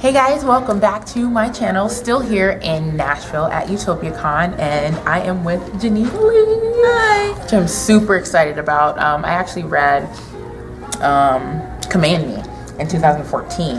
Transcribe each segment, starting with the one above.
Hey guys, welcome back to my channel. Still here in Nashville at Utopia Con, and I am with Geneva Lee. Hi. Which I'm super excited about. I actually read Command Me in 2014.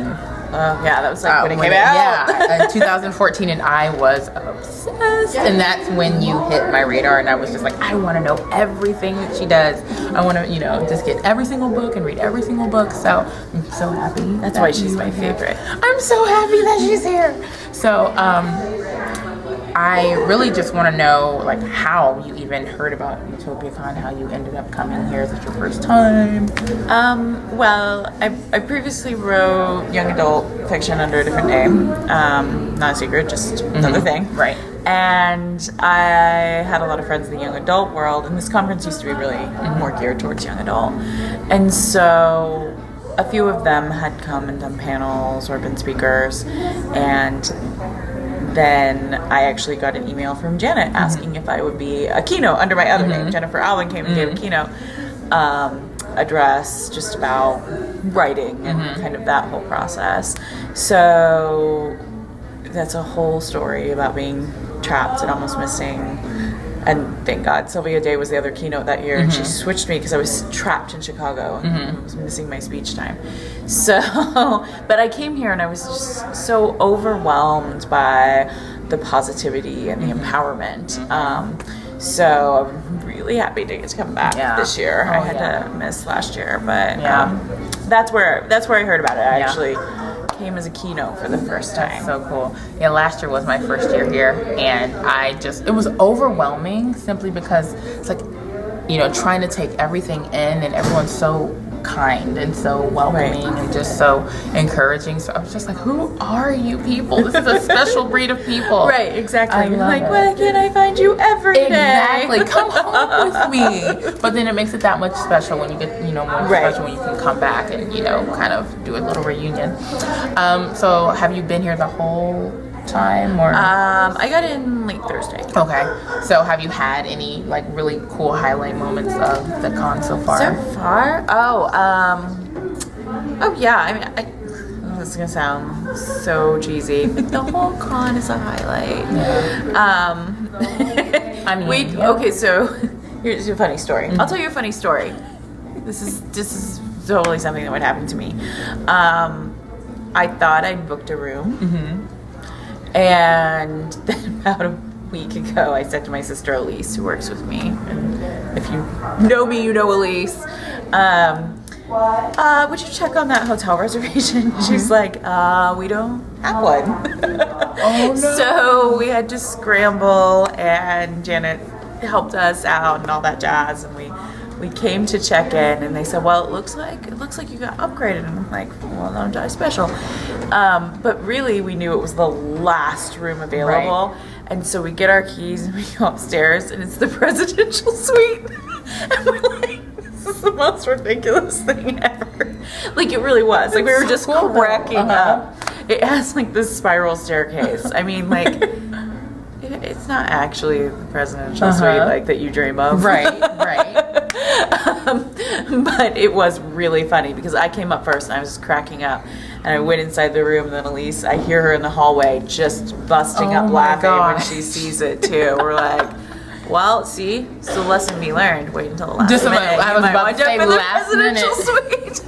Yeah, that was like when it came out. Yeah, in 2014, and I was obsessed. And that's when you hit my radar, and I was just like, I want to know everything that she does. I want to, just get every single book and read every single book. So I'm so happy. That's why she's my favorite. I'm so happy that she's here. So I really just want to know, like, how you even heard about Utopia Con, how you ended up coming here. Is it your first time? Well, I previously wrote young adult fiction under a different name. Not a secret, just another thing. Right. And I had a lot of friends in the young adult world, and this conference used to be really more geared towards young adult. And so a few of them had come and done panels or been speakers, and then I actually got an email from Janet asking if I would be a keynote under my other name. Jennifer Alvin came and gave a keynote address just about writing and kind of that whole process. So that's a whole story about being trapped and almost missing. And thank God Sylvia Day was the other keynote that year, and she switched me because I was trapped in Chicago and I was missing my speech time. So, but I came here and I was just so overwhelmed by the positivity and the empowerment. So I'm really happy to get to come back this year. I had to miss last year, but that's where I heard about it. I actually came as a keynote for the first time. That's so cool. Yeah, last year was my first year here, and it was overwhelming simply because it's like, trying to take everything in, and everyone's so kind and so welcoming and just so encouraging. So I was just like, who are you people? This is a special breed of people. Right, exactly. Why can't I find you every day? Exactly. Come home with me. But then it makes it that much special when you get, more special when you can come back and, kind of do a little reunion. So have you been here the whole time, or? I got in late Thursday. Okay. So have you had any really cool highlight moments of the con so far? So far? Oh yeah. I mean, this is gonna sound so cheesy, but the whole con is a highlight. Okay, so here's a funny story. I'll tell you a funny story. This is totally something that would happen to me. I thought I'd booked a room. And then about a week ago, I said to my sister Elise, who works with me, and if you know me, you know Elise, would you check on that hotel reservation? She's like, we don't have one. Oh no. So we had to scramble, and Janet helped us out and all that jazz, and we came to check in, and they said, well, it looks like you got upgraded. And I'm like, well, don't die special. But really, we knew it was the last room available. Right. And so we get our keys and we go upstairs, and it's the presidential suite. And we're like, this is the most ridiculous thing ever. Like, it really was. Like, we were just cracking up. It has this spiral staircase. I mean, it's not actually the presidential suite that you dream of. Right. But it was really funny because I came up first and I was cracking up, and I went inside the room, and then Elise, I hear her in the hallway just busting up laughing when she sees it too. We're like, well, see, it's a lesson we learned. Wait until the last minute. I was about to say last minute.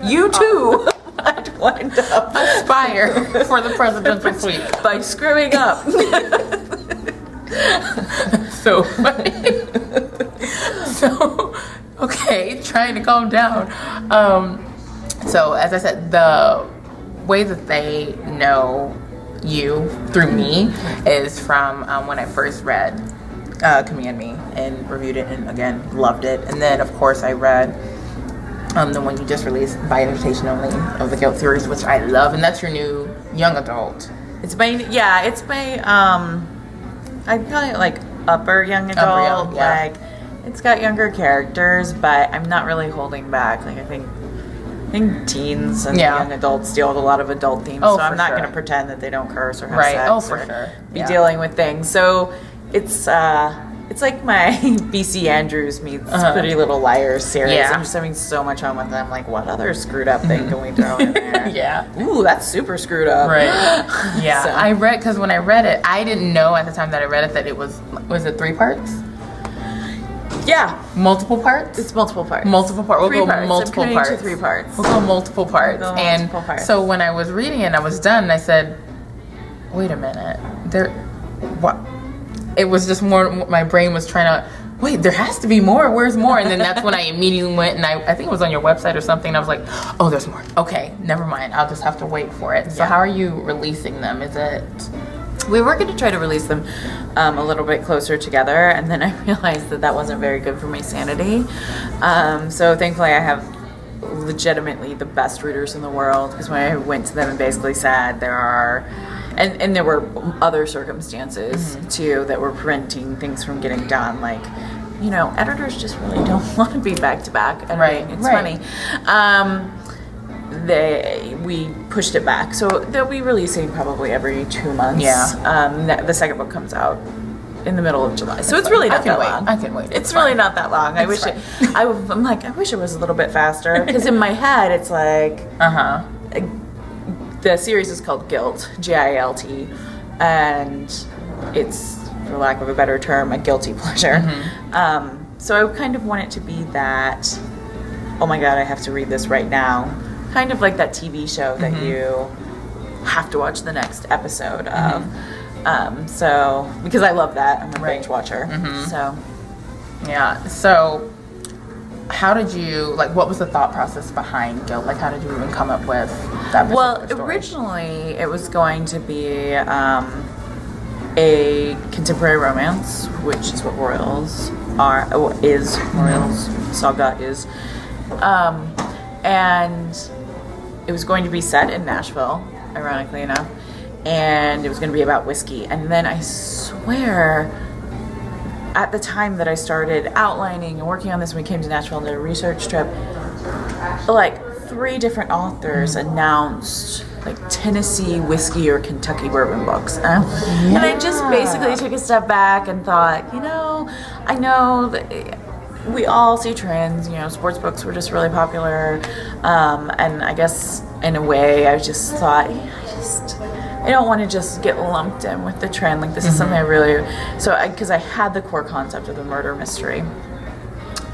You too might wind up aspire for the presidential suite by screwing up. So funny. So, okay, trying to calm down. So, as I said, the way that they know you through me is from when I first read Command Me and reviewed it, and again, loved it. And then, of course, I read the one you just released, By Invitation Only, of the Guilt series, which I love, and that's your new young adult. It's my I call it upper young adult. It's got younger characters, but I'm not really holding back. I think teens and young adults deal with a lot of adult themes, so I'm not going to pretend that they don't curse or have sex or be dealing with things. So it's It's like my BC Andrews meets Pretty Little Liars series. Yeah. I'm just having so much fun with them. Like, what other screwed up thing can we throw in there? Yeah. Ooh, that's super screwed up. Right. Yeah. So. I read, because when I read it, I didn't know at the time that I read it that it was it 3 parts? Yeah. Multiple parts? It's multiple parts. Multiple parts. We'll go parts. multiple I'm parts. to 3 parts. We'll go multiple parts. We'll go and multiple parts. So when I was reading it and I was done, I said, wait a minute. What? It was just more, my brain was trying to, wait, there has to be more. Where's more? And then that's when I immediately went, and I think it was on your website or something, and I was like, oh, there's more. Okay, never mind. I'll just have to wait for it. So how are you releasing them? Is it... We were going to try to release them a little bit closer together, and then I realized that wasn't very good for my sanity. So thankfully I have legitimately the best readers in the world, because when I went to them and basically said there are... And there were other circumstances, too, that were preventing things from getting done. Like, editors just really don't want to be back-to-back. Right. It's funny. We pushed it back. So they'll be releasing probably every 2 months. Yeah. The second book comes out in the middle of July. So it's really not that long. I can wait. It's really not that long. I wish it was a little bit faster. Because in my head, it's like... The series is called Guilt, Gilt, and it's, for lack of a better term, a guilty pleasure. So I kind of want it to be that, oh my god, I have to read this right now. Kind of like that TV show that you have to watch the next episode of. So, because I love that. I'm a binge watcher. So. Yeah, so... How did you, what was the thought process behind Guilt? How did you even come up with that particular story? Originally, it was going to be a contemporary romance, which is what Royals Saga is. And it was going to be set in Nashville, ironically enough, and it was going to be about whiskey. And then I swear... At the time that I started outlining and working on this, when we came to Nashville and did a research trip, 3 different authors announced Tennessee whiskey or Kentucky bourbon books. And I just basically took a step back and thought, I know that we all see trends. Sports books were just really popular. And I guess in a way I just thought, I don't want to just get lumped in with the trend. This is something I really... because I had the core concept of the murder mystery.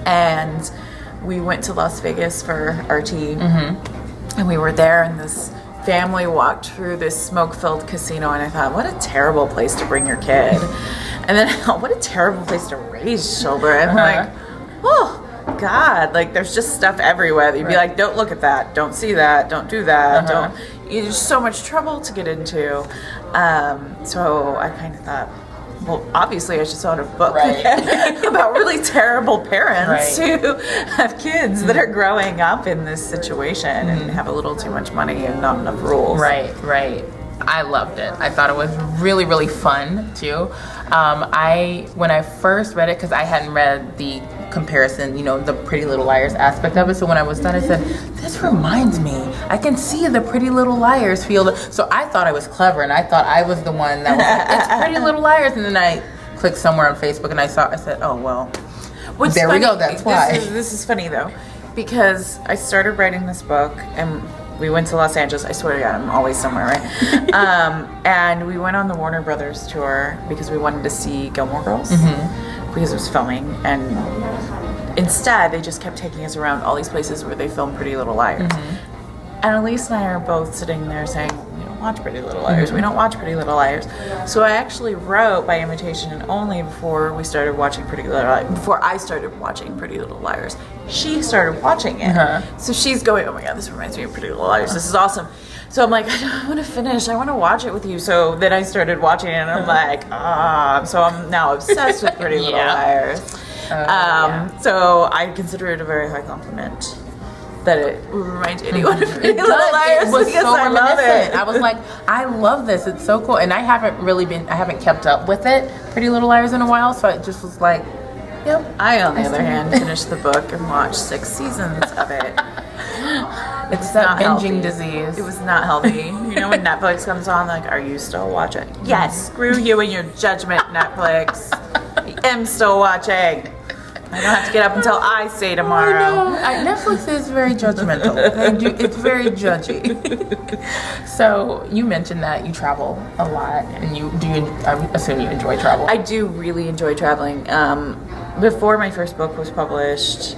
And we went to Las Vegas for RT. And we were there, and this family walked through this smoke-filled casino, and I thought, what a terrible place to bring your kid. And then, what a terrible place to raise children. Oh, God. There's just stuff everywhere. You'd be like, don't look at that. Don't see that. Don't do that. Don't... There's so much trouble to get into. So I kind of thought, well, obviously I should start a book about really terrible parents who have kids that are growing up in this situation and have a little too much money and not enough rules. Right. I loved it. I thought it was really, really fun, too. When I first read it, because I hadn't read the comparison, the Pretty Little Liars aspect of it. So when I was done, I said, this reminds me. I can see the Pretty Little Liars feel. So I thought I was clever, and I thought I was the one that was like, it's Pretty Little Liars. And then I clicked somewhere on Facebook, and I said, oh, well, there we go. That's why. This is funny, though, because I started writing this book, and we went to Los Angeles. I swear to God, I'm always somewhere, right? And we went on the Warner Brothers tour because we wanted to see Gilmore Girls because it was filming. And instead, they just kept taking us around all these places where they filmed Pretty Little Liars. And Elise and I are both sitting there saying, we don't watch Pretty Little Liars. We don't watch Pretty Little Liars. So I actually wrote by invitation and only before we started watching Pretty Little Liars. Before I started watching Pretty Little Liars, she started watching it. So she's going, oh my God, this reminds me of Pretty Little Liars. This is awesome. So I'm like, I want to finish. I want to watch it with you. So then I started watching it, and I'm like, so I'm now obsessed with Pretty Little Liars. So I consider it a very high compliment that it reminds anyone of Pretty Little Liars. It was because so I love reminiscent. it. I was like, I love this. It's so cool. And I haven't kept up with it, Pretty Little Liars, in a while. So it just was like, yep. I, on the other hand, finished the book and watched 6 seasons of it. It's that binging disease. It was not healthy. When Netflix comes on, like, are you still watching? Yes. Screw you and your judgment, Netflix. am still watching. I don't have to get up until I say tomorrow. Netflix is very judgmental. It's very judgy. So you mentioned that you travel a lot, and I assume you enjoy travel. I do really enjoy traveling. Before my first book was published,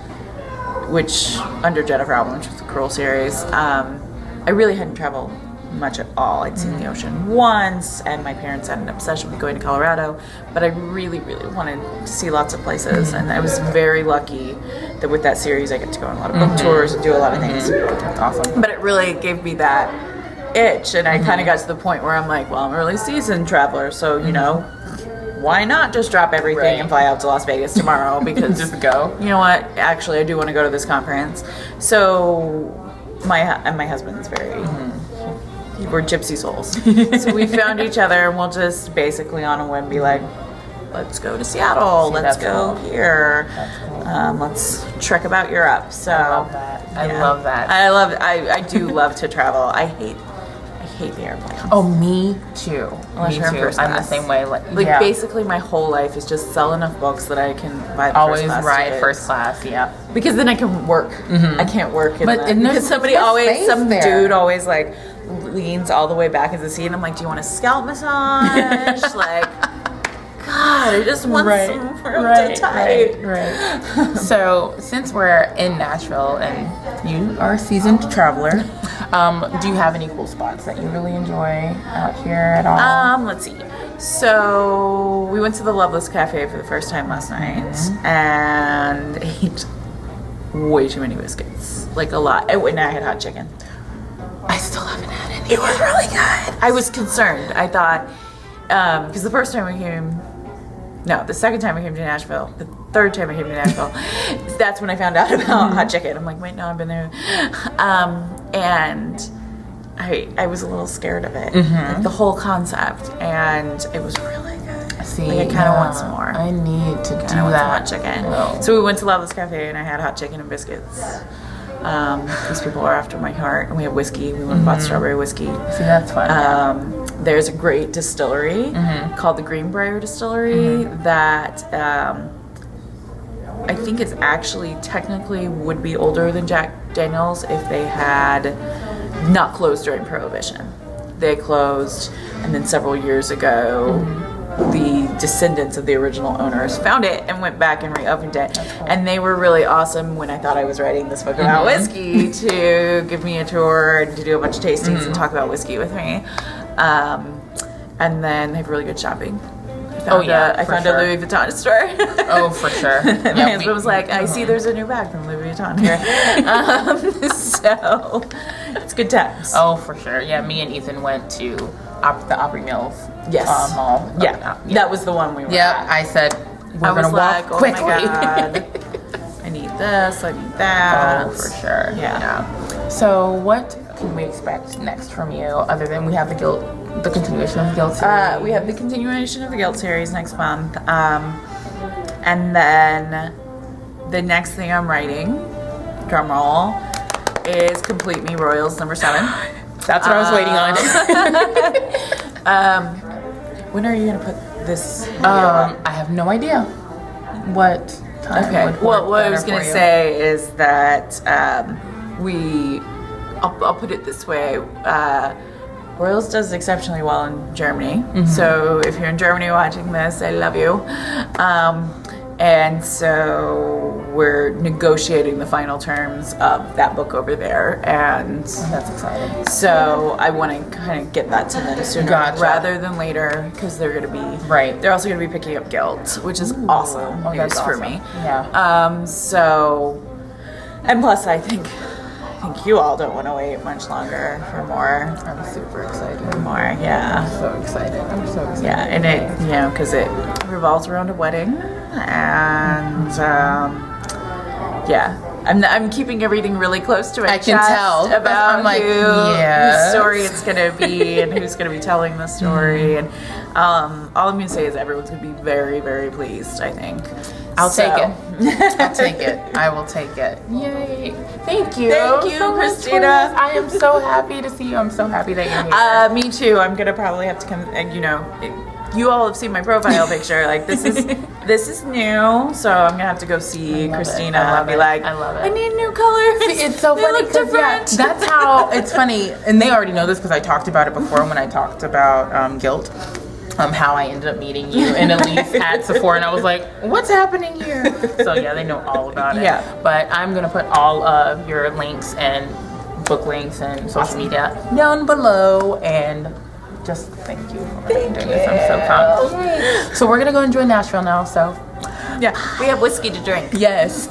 which under Jennifer Allen, which was the Cruel series, I really hadn't traveled much at all. I'd seen the ocean once, and my parents had an obsession with going to Colorado, but I really, really wanted to see lots of places, and I was very lucky that with that series I get to go on a lot of book tours and do a lot of things. That's awesome. But it really gave me that itch, and I kind of got to the point where I'm like, well, I'm a really seasoned traveler, so, you know, why not just drop everything and fly out to Las Vegas tomorrow? Because just go. You know what? Actually, I do want to go to this conference. So my husband's very... We're gypsy souls. So we found each other, and we'll just basically on a whim be like, let's go to Seattle, let's go here, let's trek about Europe. So I love that. I do love to travel. I hate the airplane. Oh, me too. Unless you're in first I'm the class. same way. Basically my whole life is just sell enough books that I can buy the always first class ride tickets. first class. Yeah. Because then I can work. I can't work because some dude always like leans all the way back in the seat, and I'm like, do you want a scalp massage? Like, God, I just want some room to type. Right. So since we're in Nashville and you are a seasoned traveler, do you have any cool spots that you really enjoy out here at all? Let's see. So we went to the Loveless Cafe for the first time last night and ate way too many biscuits, like a lot. And I had hot chicken. I still haven't had any. It was really good. I was concerned. I thought, because the second time I came to Nashville, the third time I came to Nashville, that's when I found out about hot chicken. I'm like, wait, no, I've been there. And I was a little scared of it, like the whole concept, and it was really good. See, I kind of want some more. I need to do want that. some hot chicken. Oh. So we went to Loveless Cafe, and I had hot chicken and biscuits. These people are after my heart, and we have whiskey. We went and bought strawberry whiskey. See, that's fun. There's a great distillery called the Greenbrier Distillery that I think it's actually technically would be older than Jack Daniel's if they had not closed during Prohibition. They closed, and then several years ago, the descendants of the original owners found it and went back and reopened it. Cool. And they were really awesome when I thought I was writing this book about whiskey to give me a tour and to do a bunch of tastings and talk about whiskey with me. And then they have really good shopping. I found a Louis Vuitton store. Oh, for sure. My husband was like, I see there's a new bag from Louis Vuitton here. So it's good times. Oh, for sure. Yeah, me and Ethan went to the Opry Mills mall. Yeah, that was the one we were at. I said, we're going to walk quickly. Oh my God. I need this, I need that. Oh, for sure. Yeah. So what can we expect next from you, other than we have the continuation of the Guilt series? We have the continuation of the Guilt series next month. And then the next thing I'm writing, drum roll, is Complete Me Royals #7. That's what I was waiting on. When are you going to put this video up? I have no idea. What time? Okay. Well, what I was going to say is that I'll put it this way. Royals does exceptionally well in Germany. So if you're in Germany watching this, I love you. And so we're negotiating the final terms of that book over there. And that's exciting. So I want to kind of get that to them sooner rather than later, because they're going to be They're also going to be picking up Guilt, which is awesome news for me. Yeah. So, and plus I think you all don't want to wait much longer for more. I'm super excited. For more, yeah. I'm so excited. Yeah, and it, because it revolves around a wedding, and I'm keeping everything really close to my chest. I can tell about whose story it's gonna be and who's gonna be telling the story, and all I'm gonna say is everyone's gonna be very, very pleased. I think. I'll take it. I'll take it. I will take it. Yay. Thank you. Thank you, so Christina. I am so happy to see you. I'm so happy that you're here. Me too. I'm going to probably have to come, you all have seen my profile picture. Like, this is This is new, so I'm gonna have to go see Christina and be like, I love it. I need new colors. It's so funny because that's how it's funny, and they already know this because I talked about it before when I talked about guilt. How I ended up meeting you and Elise at Sephora, and I was like, what's happening here? So yeah, they know all about it. Yeah. But I'm gonna put all of your links and book links and social media down below, and just thank you for doing this. I'm so pumped. So we're gonna go enjoy Nashville now. So yeah, we have whiskey to drink. yes.